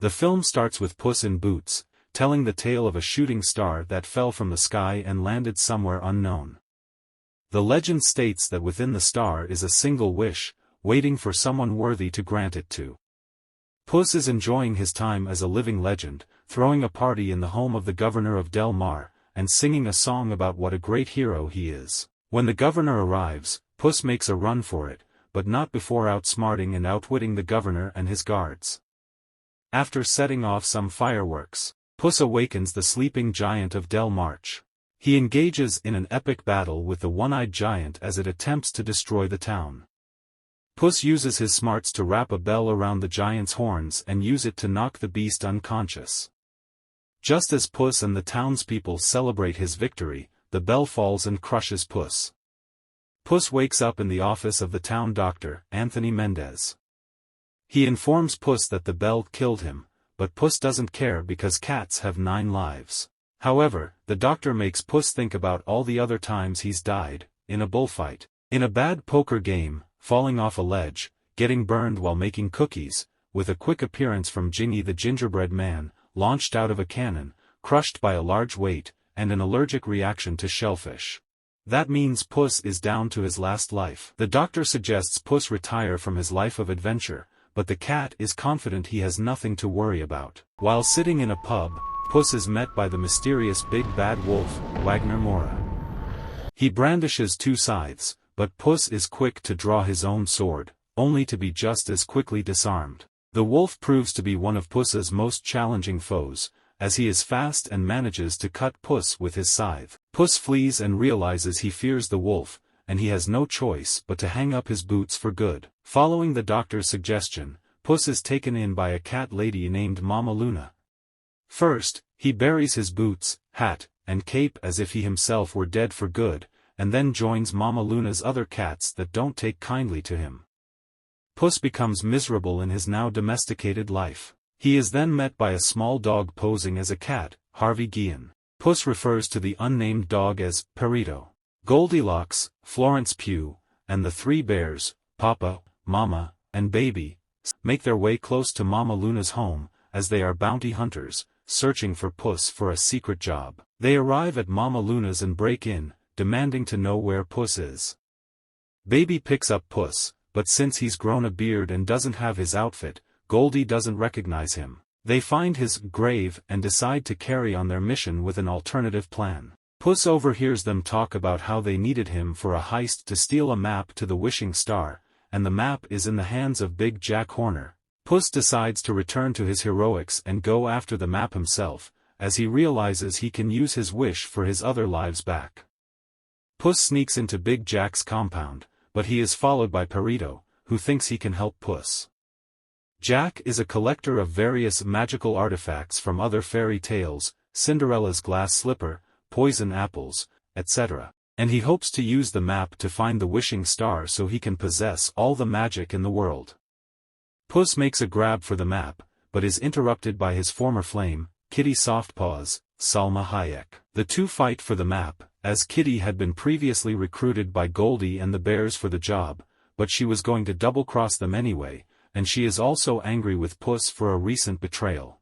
The film starts with Puss in Boots, telling the tale of a shooting star that fell from the sky and landed somewhere unknown. The legend states that within the star is a single wish, waiting for someone worthy to grant it to. Puss is enjoying his time as a living legend, throwing a party in the home of the governor of Del Mar, and singing a song about what a great hero he is. When the governor arrives, Puss makes a run for it, but not before outsmarting and outwitting the governor and his guards. After setting off some fireworks, Puss awakens the sleeping giant of Del March. He engages in an epic battle with the one-eyed giant as it attempts to destroy the town. Puss uses his smarts to wrap a bell around the giant's horns and use it to knock the beast unconscious. Just as Puss and the townspeople celebrate his victory, the bell falls and crushes Puss. Puss wakes up in the office of the town doctor, Anthony Mendez. He informs Puss that the bell killed him, but Puss doesn't care because cats have 9 lives. However, the doctor makes Puss think about all the other times he's died, in a bullfight, in a bad poker game, falling off a ledge, getting burned while making cookies, with a quick appearance from Gingy the gingerbread man, launched out of a cannon, crushed by a large weight, and an allergic reaction to shellfish. That means Puss is down to his last life. The doctor suggests Puss retire from his life of adventure, but the cat is confident he has nothing to worry about. While sitting in a pub, Puss is met by the mysterious big bad wolf, Wagner Moura. He brandishes 2 scythes, but Puss is quick to draw his own sword, only to be just as quickly disarmed. The wolf proves to be one of Puss's most challenging foes, as he is fast and manages to cut Puss with his scythe. Puss flees and realizes he fears the wolf, and he has no choice but to hang up his boots for good. Following the doctor's suggestion, Puss is taken in by a cat lady named Mama Luna. First, he buries his boots, hat, and cape as if he himself were dead for good, and then joins Mama Luna's other cats that don't take kindly to him. Puss becomes miserable in his now domesticated life. He is then met by a small dog posing as a cat, Harvey Guillen. Puss refers to the unnamed dog as Perito. Goldilocks, Florence Pugh, and the 3 bears, Papa, Mama, and Baby, make their way close to Mama Luna's home, as they are bounty hunters, searching for Puss for a secret job. They arrive at Mama Luna's and break in, demanding to know where Puss is. Baby picks up Puss, but since he's grown a beard and doesn't have his outfit, Goldie doesn't recognize him. They find his grave and decide to carry on their mission with an alternative plan. Puss overhears them talk about how they needed him for a heist to steal a map to the Wishing Star, and the map is in the hands of Big Jack Horner. Puss decides to return to his heroics and go after the map himself, as he realizes he can use his wish for his other lives back. Puss sneaks into Big Jack's compound, but he is followed by Perito, who thinks he can help Puss. Jack is a collector of various magical artifacts from other fairy tales, Cinderella's glass slipper, poison apples, etc., and he hopes to use the map to find the Wishing Star so he can possess all the magic in the world. Puss makes a grab for the map, but is interrupted by his former flame, Kitty Softpaws, Salma Hayek. The two fight for the map, as Kitty had been previously recruited by Goldie and the bears for the job, but she was going to double-cross them anyway, and she is also angry with Puss for a recent betrayal.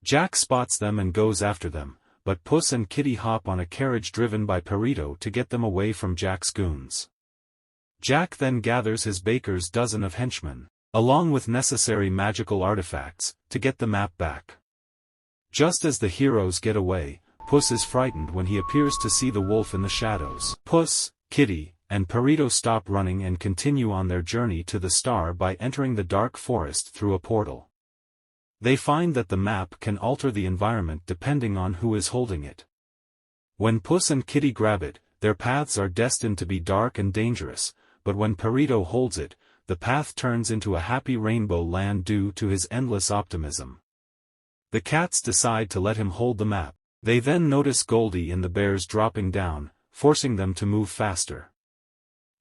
Jack spots them and goes after them, but Puss and Kitty hop on a carriage driven by Perito to get them away from Jack's goons. Jack then gathers his baker's dozen of henchmen, along with necessary magical artifacts, to get the map back. Just as the heroes get away, Puss is frightened when he appears to see the wolf in the shadows. Puss, Kitty, and Perito stop running and continue on their journey to the star by entering the dark forest through a portal. They find that the map can alter the environment depending on who is holding it. When Puss and Kitty grab it, their paths are destined to be dark and dangerous, but when Perito holds it, the path turns into a happy rainbow land due to his endless optimism. The cats decide to let him hold the map. They then notice Goldie and the bears dropping down, forcing them to move faster.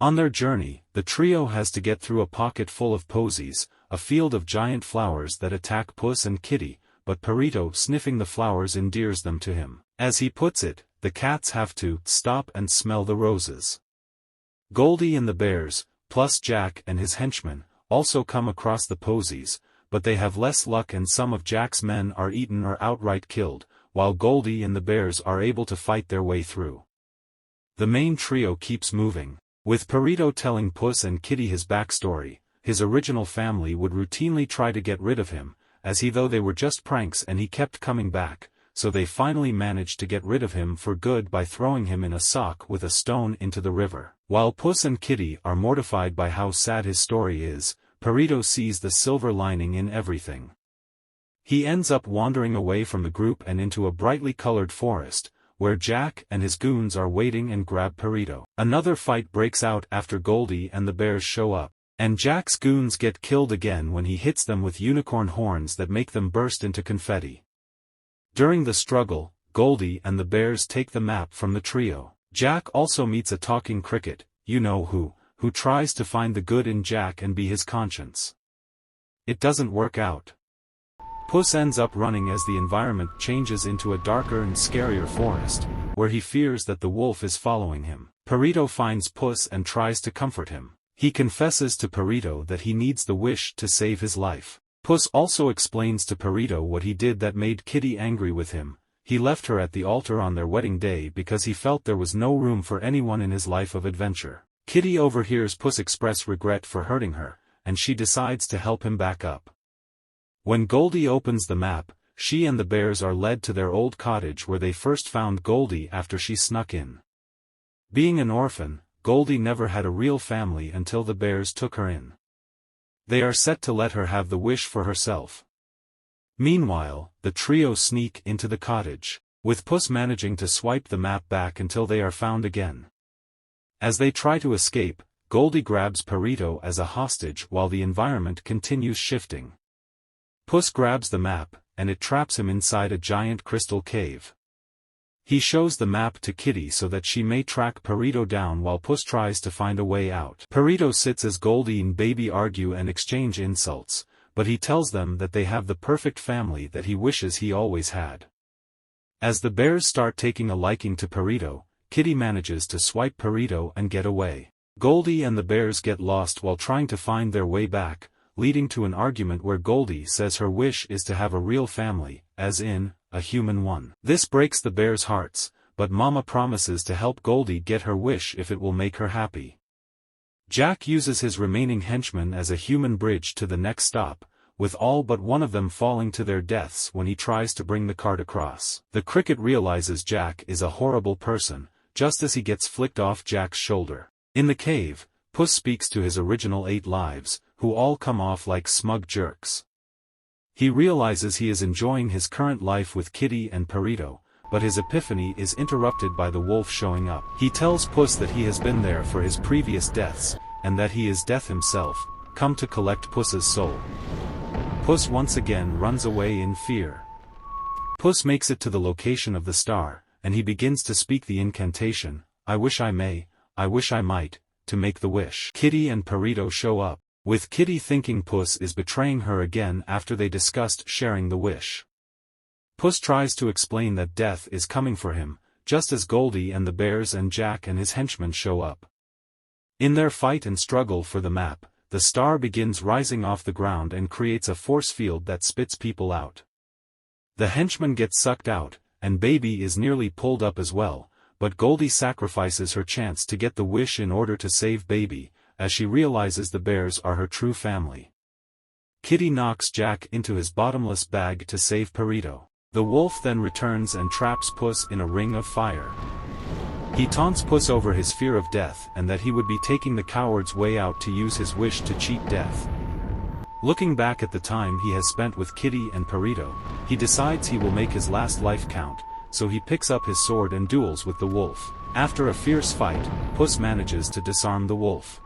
On their journey, the trio has to get through a pocket full of posies, a field of giant flowers that attack Puss and Kitty, but Perito sniffing the flowers endears them to him. As he puts it, the cats have to stop and smell the roses. Goldie and the bears, plus Jack and his henchmen, also come across the posies, but they have less luck and some of Jack's men are eaten or outright killed, while Goldie and the bears are able to fight their way through. The main trio keeps moving, with Perito telling Puss and Kitty his backstory. His original family would routinely try to get rid of him, as though they were just pranks, and he kept coming back, so they finally managed to get rid of him for good by throwing him in a sock with a stone into the river. While Puss and Kitty are mortified by how sad his story is, Perito sees the silver lining in everything. He ends up wandering away from the group and into a brightly colored forest, where Jack and his goons are waiting and grab Perito. Another fight breaks out after Goldie and the bears show up, and Jack's goons get killed again when he hits them with unicorn horns that make them burst into confetti. During the struggle, Goldie and the bears take the map from the trio. Jack also meets a talking cricket, who tries to find the good in Jack and be his conscience. It doesn't work out. Puss ends up running as the environment changes into a darker and scarier forest, where he fears that the wolf is following him. Perito finds Puss and tries to comfort him. He confesses to Perito that he needs the wish to save his life. Puss also explains to Perito what he did that made Kitty angry with him. He left her at the altar on their wedding day because he felt there was no room for anyone in his life of adventure. Kitty overhears Puss express regret for hurting her, and she decides to help him back up. When Goldie opens the map, she and the bears are led to their old cottage where they first found Goldie after she snuck in. Being an orphan, Goldie never had a real family until the bears took her in. They are set to let her have the wish for herself. Meanwhile, the trio sneak into the cottage, with Puss managing to swipe the map back until they are found again. As they try to escape, Goldie grabs Perito as a hostage while the environment continues shifting. Puss grabs the map, and it traps him inside a giant crystal cave. He shows the map to Kitty so that she may track Perito down while Puss tries to find a way out. Perito sits as Goldie and Baby argue and exchange insults, but he tells them that they have the perfect family that he wishes he always had. As the bears start taking a liking to Perito, Kitty manages to swipe Perito and get away. Goldie and the bears get lost while trying to find their way back, leading to an argument where Goldie says her wish is to have a real family, as in, a human one. This breaks the bears' hearts, but Mama promises to help Goldie get her wish if it will make her happy. Jack uses his remaining henchmen as a human bridge to the next stop, with all but one of them falling to their deaths when he tries to bring the cart across. The cricket realizes Jack is a horrible person, just as he gets flicked off Jack's shoulder. In the cave, Puss speaks to his original 8 lives, who all come off like smug jerks. He realizes he is enjoying his current life with Kitty and Perito, but his epiphany is interrupted by the wolf showing up. He tells Puss that he has been there for his previous deaths, and that he is death himself, come to collect Puss's soul. Puss once again runs away in fear. Puss makes it to the location of the star, and he begins to speak the incantation, "I wish I may, I wish I might," to make the wish. Kitty and Perito show up, with Kitty thinking Puss is betraying her again after they discussed sharing the wish. Puss tries to explain that death is coming for him, just as Goldie and the bears and Jack and his henchmen show up. In their fight and struggle for the map, the star begins rising off the ground and creates a force field that spits people out. The henchman gets sucked out, and Baby is nearly pulled up as well, but Goldie sacrifices her chance to get the wish in order to save Baby, as she realizes the bears are her true family. Kitty knocks Jack into his bottomless bag to save Perito. The wolf then returns and traps Puss in a ring of fire. He taunts Puss over his fear of death and that he would be taking the coward's way out to use his wish to cheat death. Looking back at the time he has spent with Kitty and Perito, he decides he will make his last life count, so he picks up his sword and duels with the wolf. After a fierce fight, Puss manages to disarm the wolf.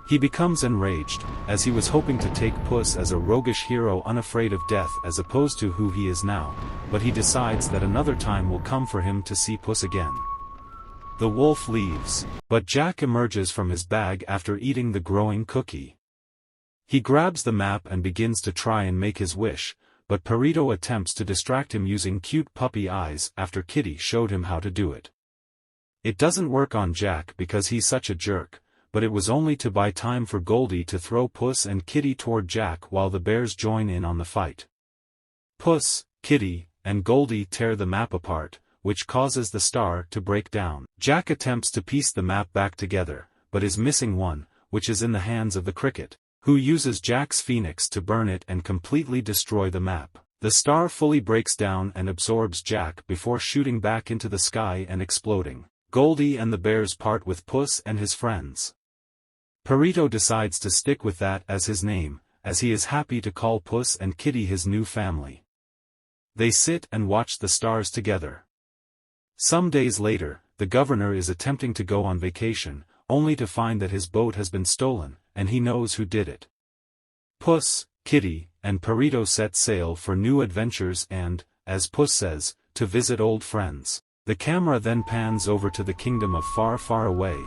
He becomes enraged, as he was hoping to take Puss as a roguish hero unafraid of death as opposed to who he is now, but he decides that another time will come for him to see Puss again. The wolf leaves, but Jack emerges from his bag after eating the growing cookie. He grabs the map and begins to try and make his wish, but Perito attempts to distract him using cute puppy eyes after Kitty showed him how to do it. It doesn't work on Jack because he's such a jerk, but it was only to buy time for Goldie to throw Puss and Kitty toward Jack while the bears join in on the fight. Puss, Kitty, and Goldie tear the map apart, which causes the star to break down. Jack attempts to piece the map back together, but is missing one, which is in the hands of the cricket, who uses Jack's phoenix to burn it and completely destroy the map. The star fully breaks down and absorbs Jack before shooting back into the sky and exploding. Goldie and the bears part with Puss and his friends. Perito decides to stick with that as his name, as he is happy to call Puss and Kitty his new family. They sit and watch the stars together. Some days later, the governor is attempting to go on vacation, only to find that his boat has been stolen, and he knows who did it. Puss, Kitty, and Perito set sail for new adventures and, as Puss says, to visit old friends. The camera then pans over to the kingdom of Far Far Away,